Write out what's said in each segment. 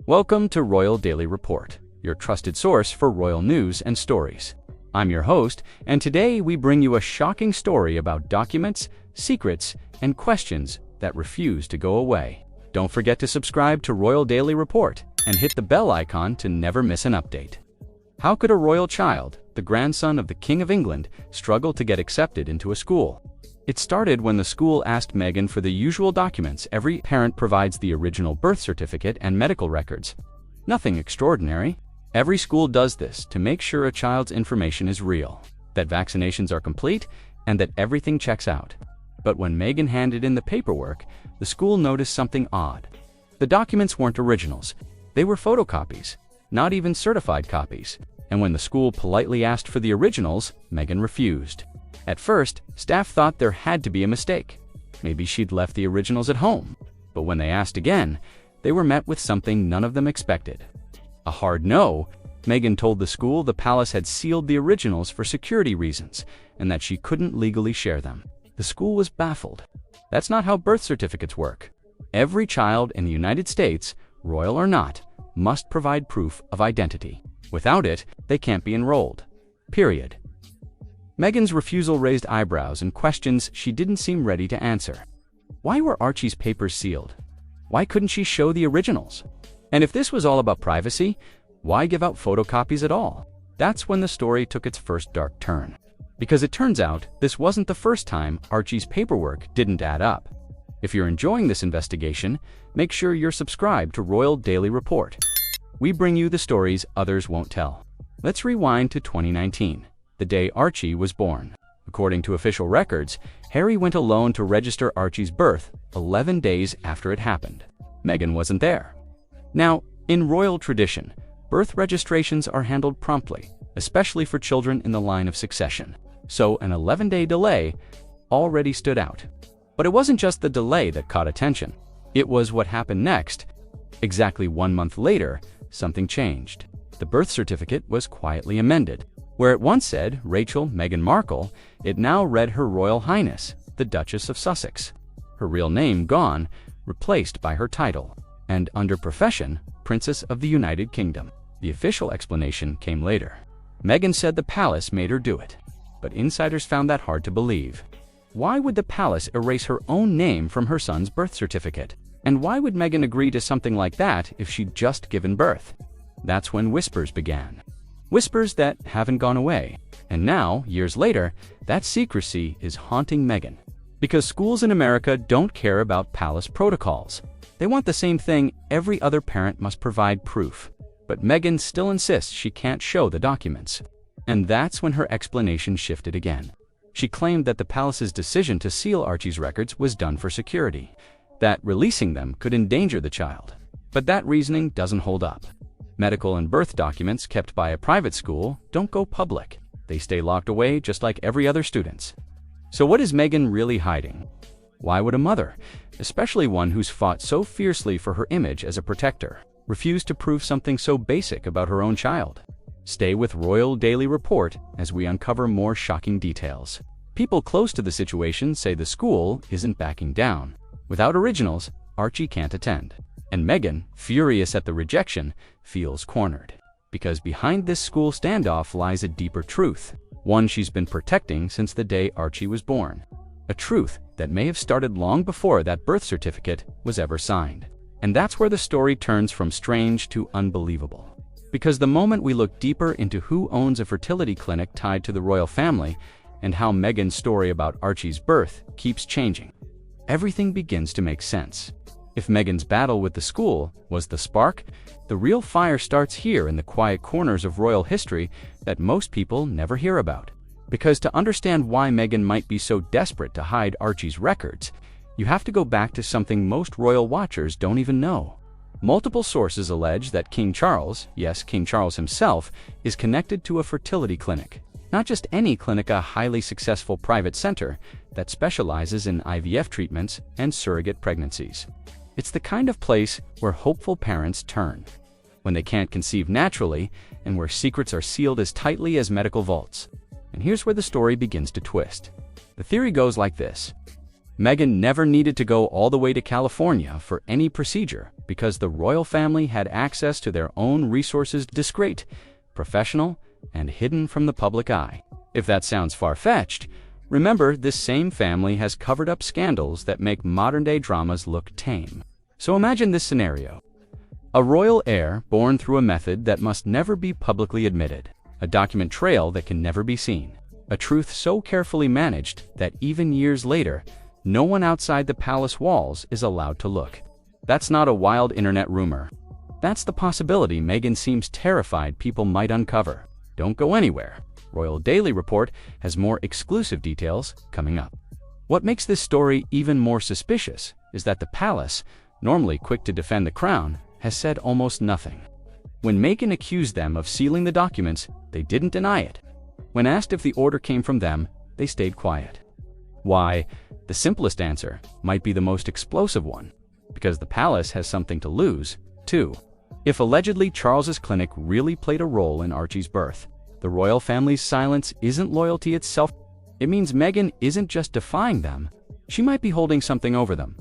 Welcome to Royal Daily Report, your trusted source for royal news and stories. I'm your host, and today we bring you a shocking story about documents, secrets, and questions that refuse to go away. Don't forget to subscribe to Royal Daily Report and hit the bell icon to never miss an update. How could a royal child, the grandson of the King of England, struggle to get accepted into a school? It started when the school asked Meghan for the usual documents. Every parent provides the original birth certificate and medical records. Nothing extraordinary. Every school does this to make sure a child's information is real, that vaccinations are complete, and that everything checks out. But when Meghan handed in the paperwork, the school noticed something odd. The documents weren't originals. They were photocopies, not even certified copies. And when the school politely asked for the originals, Meghan refused. At first, staff thought there had to be a mistake. Maybe she'd left the originals at home. But when they asked again, they were met with something none of them expected. A hard no. Meghan told the school the palace had sealed the originals for security reasons and that she couldn't legally share them. The school was baffled. That's not how birth certificates work. Every child in the United States, royal or not, must provide proof of identity. Without it, they can't be enrolled. Period. Meghan's refusal raised eyebrows and questions she didn't seem ready to answer. Why were Archie's papers sealed? Why couldn't she show the originals? And if this was all about privacy, why give out photocopies at all? That's when the story took its first dark turn. Because it turns out this wasn't the first time Archie's paperwork didn't add up. If you're enjoying this investigation, make sure you're subscribed to Royal Daily Report. We bring you the stories others won't tell. Let's rewind to 2019. The day Archie was born. According to official records, Harry went alone to register Archie's birth 11 days after it happened. Meghan wasn't there. Now, in royal tradition, birth registrations are handled promptly, especially for children in the line of succession. So an 11-day delay already stood out. But it wasn't just the delay that caught attention. It was what happened next. Exactly 1 month later, something changed. The birth certificate was quietly amended. Where it once said Rachel Meghan Markle, it now read Her Royal Highness, the Duchess of Sussex. Her real name gone, replaced by her title. And under profession, Princess of the United Kingdom. The official explanation came later. Meghan said the palace made her do it. But insiders found that hard to believe. Why would the palace erase her own name from her son's birth certificate? And why would Meghan agree to something like that if she'd just given birth? That's when whispers began. Whispers that haven't gone away. And now, years later, that secrecy is haunting Meghan. Because schools in America don't care about palace protocols. They want the same thing. Every other parent must provide proof. But Meghan still insists she can't show the documents. And that's when her explanation shifted again. She claimed that the palace's decision to seal Archie's records was done for security, that releasing them could endanger the child. But that reasoning doesn't hold up. Medical and birth documents kept by a private school don't go public. They stay locked away just like every other student's. So what is Meghan really hiding? Why would a mother, especially one who's fought so fiercely for her image as a protector, refuse to prove something so basic about her own child? Stay with Royal Daily Report as we uncover more shocking details. People close to the situation say the school isn't backing down. Without originals, Archie can't attend. And Meghan, furious at the rejection, feels cornered. Because behind this school standoff lies a deeper truth, one she's been protecting since the day Archie was born. A truth that may have started long before that birth certificate was ever signed. And that's where the story turns from strange to unbelievable. Because the moment we look deeper into who owns a fertility clinic tied to the royal family and how Meghan's story about Archie's birth keeps changing, everything begins to make sense. If Meghan's battle with the school was the spark, the real fire starts here in the quiet corners of royal history that most people never hear about. Because to understand why Meghan might be so desperate to hide Archie's records, you have to go back to something most royal watchers don't even know. Multiple sources allege that King Charles, yes, King Charles himself, is connected to a fertility clinic. Not just any clinic, a highly successful private center that specializes in IVF treatments and surrogate pregnancies. It's the kind of place where hopeful parents turn when they can't conceive naturally and where secrets are sealed as tightly as medical vaults. And here's where the story begins to twist. The theory goes like this. Meghan never needed to go all the way to California for any procedure because the royal family had access to their own resources, discreet, professional, and hidden from the public eye. If that sounds far-fetched, remember this same family has covered up scandals that make modern-day dramas look tame. So imagine this scenario. A royal heir born through a method that must never be publicly admitted, a document trail that can never be seen, a truth so carefully managed that even years later, no one outside the palace walls is allowed to look. That's not a wild internet rumor. That's the possibility Meghan seems terrified people might uncover. Don't go anywhere. Royal Daily Report has more exclusive details coming up. What makes this story even more suspicious is that the palace, normally quick to defend the crown, has said almost nothing. When Meghan accused them of sealing the documents, they didn't deny it. When asked if the order came from them, they stayed quiet. Why? The simplest answer might be the most explosive one. Because the palace has something to lose, too. If allegedly Charles's clinic really played a role in Archie's birth, the royal family's silence isn't loyalty itself. It means Meghan isn't just defying them, she might be holding something over them.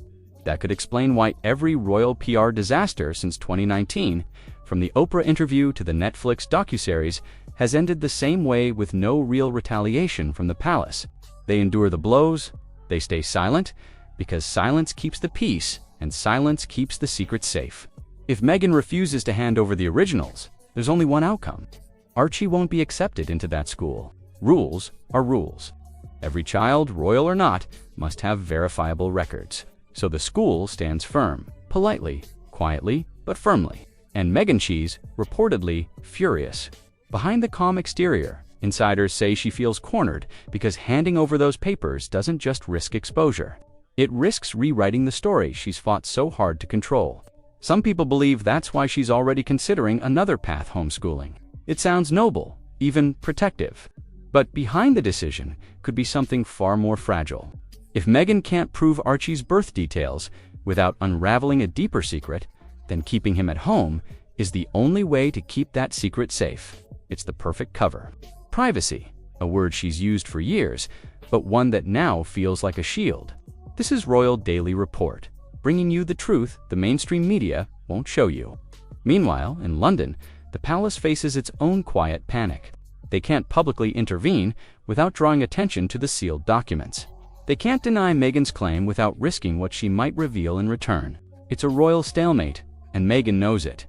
That could explain why every royal PR disaster since 2019, from the Oprah interview to the Netflix docuseries, has ended the same way with no real retaliation from the palace. They endure the blows, they stay silent, because silence keeps the peace and silence keeps the secret safe. If Meghan refuses to hand over the originals, there's only one outcome. Archie won't be accepted into that school. Rules are rules. Every child, royal or not, must have verifiable records. So the school stands firm, politely, quietly, but firmly. And Meghan she's reportedly furious. Behind the calm exterior, insiders say she feels cornered because handing over those papers doesn't just risk exposure. It risks rewriting the story she's fought so hard to control. Some people believe that's why she's already considering another path, homeschooling. It sounds noble, even protective. But behind the decision could be something far more fragile. If Meghan can't prove Archie's birth details without unraveling a deeper secret, then keeping him at home is the only way to keep that secret safe. It's the perfect cover. Privacy, a word she's used for years, but one that now feels like a shield. This is Royal Daily Report, bringing you the truth the mainstream media won't show you. Meanwhile, in London, the palace faces its own quiet panic. They can't publicly intervene without drawing attention to the sealed documents. They can't deny Meghan's claim without risking what she might reveal in return. It's a royal stalemate, and Meghan knows it.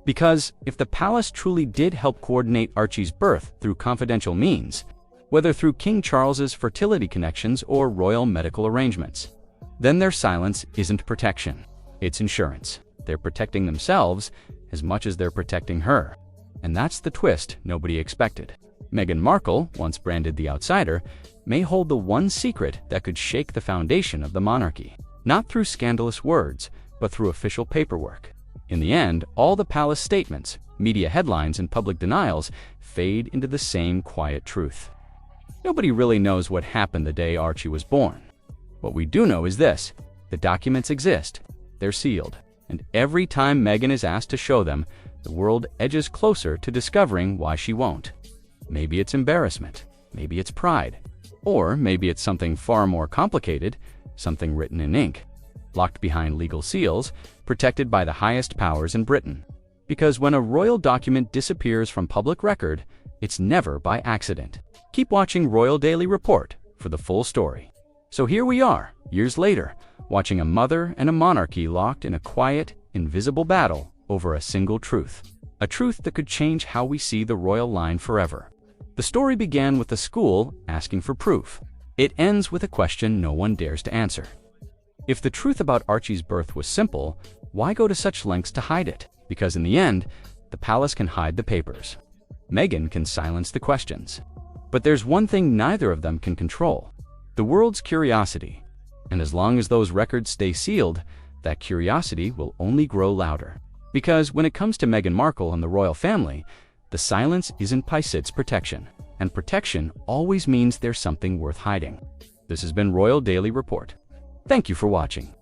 Because if the palace truly did help coordinate Archie's birth through confidential means, whether through King Charles's fertility connections or royal medical arrangements, then their silence isn't protection, it's insurance. They're protecting themselves as much as they're protecting her. And that's the twist nobody expected. Meghan Markle, once branded the outsider, may hold the one secret that could shake the foundation of the monarchy. Not through scandalous words, but through official paperwork. In the end, all the palace statements, media headlines, and public denials fade into the same quiet truth. Nobody really knows what happened the day Archie was born. What we do know is this: the documents exist, they're sealed, and every time Meghan is asked to show them, the world edges closer to discovering why she won't. Maybe it's embarrassment, maybe it's pride, or maybe it's something far more complicated, something written in ink, locked behind legal seals, protected by the highest powers in Britain. Because when a royal document disappears from public record, it's never by accident. Keep watching Royal Daily Report for the full story. So here we are, years later, watching a mother and a monarchy locked in a quiet, invisible battle over a single truth. A truth that could change how we see the royal line forever. The story began with the school asking for proof. It ends with a question no one dares to answer. If the truth about Archie's birth was simple, why go to such lengths to hide it? Because in the end, the palace can hide the papers. Meghan can silence the questions. But there's one thing neither of them can control: the world's curiosity. And as long as those records stay sealed, that curiosity will only grow louder. Because when it comes to Meghan Markle and the royal family, the silence isn't Pycit's protection, and protection always means there's something worth hiding. This has been Royal Daily Report. Thank you for watching.